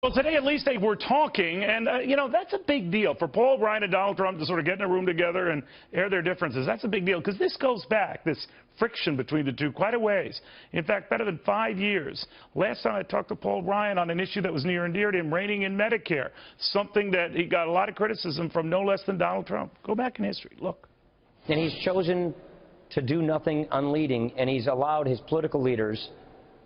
Well, today at least they were talking, and, that's a big deal. For Paul Ryan and Donald Trump to sort of get in a room together and air their differences, that's a big deal, because this goes back, this friction between the two, quite a ways. In fact, better than 5 years. Last time I talked to Paul Ryan on an issue that was near and dear to him, reining in Medicare, something that he got a lot of criticism from no less than Donald Trump. Go back in history, look. And he's chosen to do nothing unleading, and he's allowed his political leaders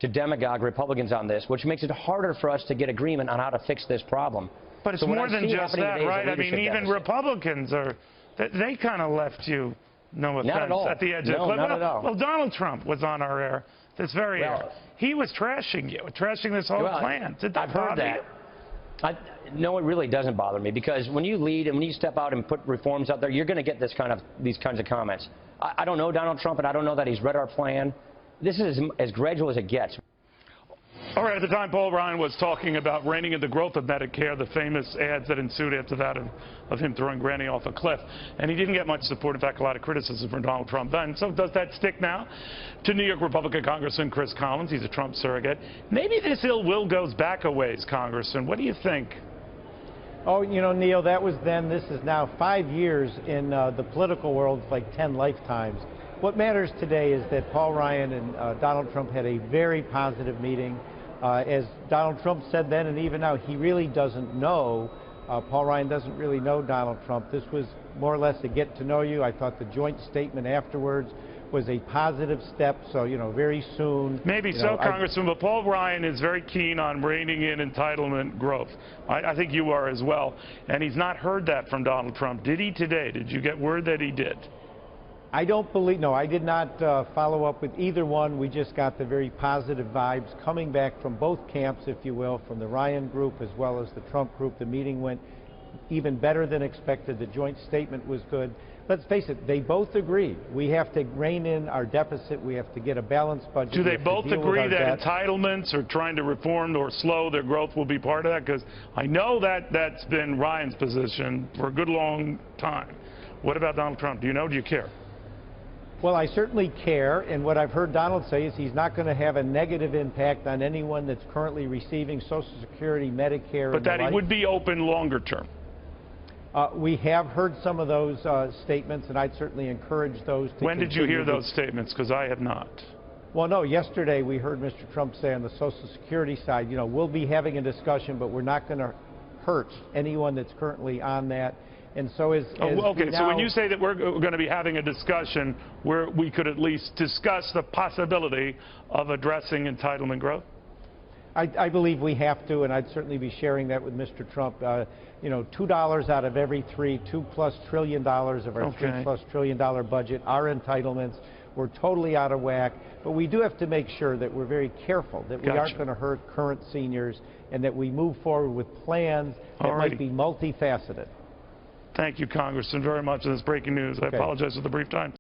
to demagogue Republicans on this, which makes it harder for us to get agreement on how to fix this problem. But it's more than just that, right? I mean, even Republicans they kind of left you, no offense, not at all. At the edge of the cliff. Not at all. Well, Donald Trump was on our air this very air. He was trashing you, trashing this whole plan. Did that bother you? No, it really doesn't bother me, because when you lead and when you step out and put reforms out there, you're going to get these kinds of comments. I don't know Donald Trump, and I don't know that he's read our plan. This is as gradual as it gets. All right, at the time, Paul Ryan was talking about reining in the growth of Medicare, the famous ads that ensued after that of him throwing Granny off a cliff. And he didn't get much support, in fact, a lot of criticism from Donald Trump then. So does that stick now? To New York Republican Congressman Chris Collins, he's a Trump surrogate. Maybe this ill will goes back a ways, Congressman. What do you think? Oh, Neil, that was then. This is now 5 years in the political world. It's like 10 lifetimes. What matters today is that Paul Ryan and Donald Trump had a very positive meeting. As Donald Trump said then and even now, he really doesn't know. Paul Ryan doesn't really know Donald Trump. This was more or less a get to know you. I thought the joint statement afterwards was a positive step, so, very soon. Maybe so, Congressman, but Paul Ryan is very keen on reining in entitlement growth. I think you are as well. And he's not heard that from Donald Trump. Did he today? Did you get word that he did? I don't believe, no, I did not follow up with either one. We just got the very positive vibes coming back from both camps, if you will, from the Ryan group as well as the Trump group. The meeting went even better than expected. The joint statement was good. Let's face it, they both agree. We have to rein in our deficit. We have to get a balanced budget. Do they both agree that entitlements or trying to reform or slow their growth will be part of that? Because I know that that's been Ryan's position for a good long time. What about Donald Trump? Do you know? Do you care? Well, I certainly care, and what I've heard Donald say is he's not going to have a negative impact on anyone that's currently receiving Social Security, Medicare, but that he would be open longer term. We have heard some of those statements, and I'd certainly encourage those to When did you hear those statements? Because I have not. Well, no, yesterday we heard Mr. Trump say on the Social Security side, we'll be having a discussion, but we're not going to hurt anyone that's currently on that. And so okay, so when you say that we're going to be having a discussion where we could at least discuss the possibility of addressing entitlement growth? I believe we have to, and I'd certainly be sharing that with Mr. Trump. $2 out of every $2+ trillion of our $3+ trillion budget are entitlements. We're totally out of whack, but we do have to make sure that we're very careful, that we aren't going to hurt current seniors, and that we move forward with plans that might be multifaceted. Thank you, Congressman, very much for this breaking news. I apologize for the brief time.